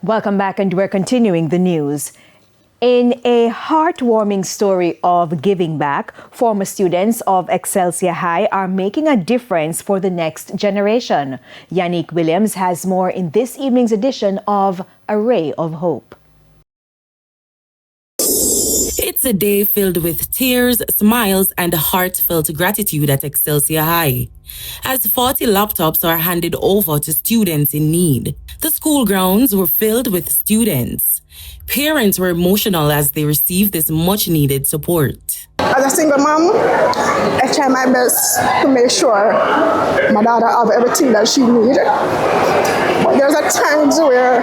Welcome back, and we're continuing the news. In a heartwarming story of giving back, former students of Excelsior High are making a difference for the next generation. Yannick Williams has more in this evening's edition of A Ray of Hope. It's a day filled with tears, smiles, and heartfelt gratitude at Excelsior High, as 40 laptops are handed over to students in need. The school grounds were filled with students. Parents were emotional as they received this much-needed support. As a single mom, I try my best to make sure my daughter have everything that she needs. But there's a times where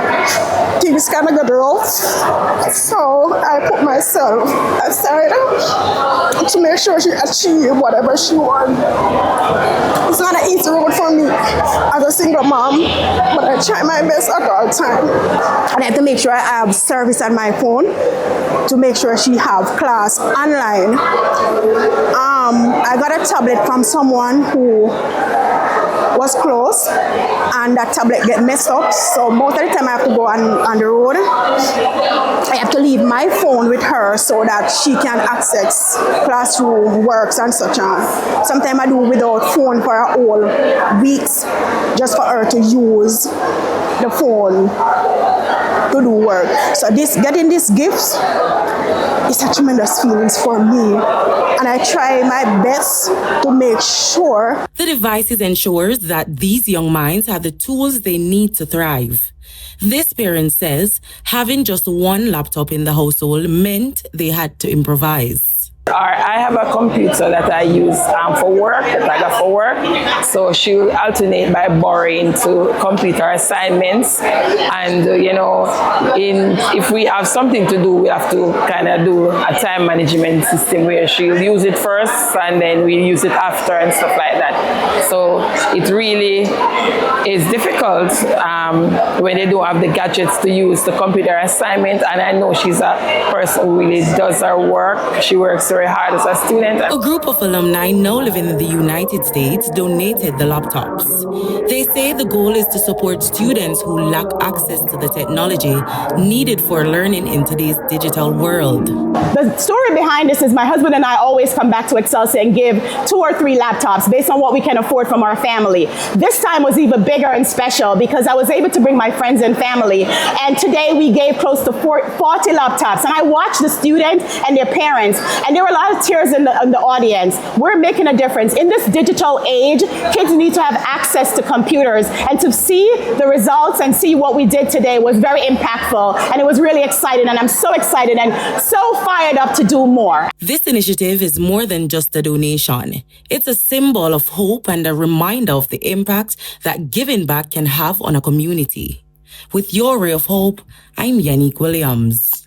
things kind of get rough, so I put myself aside to make sure she achieves whatever she wants. It's not an easy road for me as a single mom, but I try my best at all times. And I have to make sure I have service on my phone to make sure she have class online. I got a tablet from someone who was close, and that tablet get messed up, so most of the time I have to go on the road. I have to leave my phone with her so that she can access classroom works and such on. Sometimes I do without phone for a whole weeks just for her to use the phone to do work. So getting these gifts is a tremendous feelings for me, and I try my best to make sure the devices ensures that these young minds have the tools they need to thrive. This parent says having just one laptop in the household meant they had to improvise. I have a computer that I use for work, that I got for work. So she will alternate by borrowing to complete her assignments. And, if we have something to do, we have to kind of do a time management system where she'll use it first and then we use it after and stuff like that. So it really is difficult when they don't have the gadgets to use to complete her assignment. And I know she's a person who really does her work. She works very hard as a student. A group of alumni now living in the United States donated the laptops. They say the goal is to support students who lack access to the technology needed for learning in today's digital world. The story behind this is my husband and I always come back to Excelsior and give 2 or 3 laptops based on what we can afford from our family. This time was even bigger and special because I was able to bring my friends and family. And today we gave close to 40 laptops. And I watched the students and their parents, and there were a lot of tears in the audience. We're making a difference. In this digital age, kids need to have access to computers, and to see the results and see what we did today was very impactful, and it was really exciting, and I'm so excited and so fired up to do more. This initiative is more than just a donation. It's a symbol of hope and a reminder of the impact that giving back can have on a community. With your Ray of Hope, I'm Yannick Williams.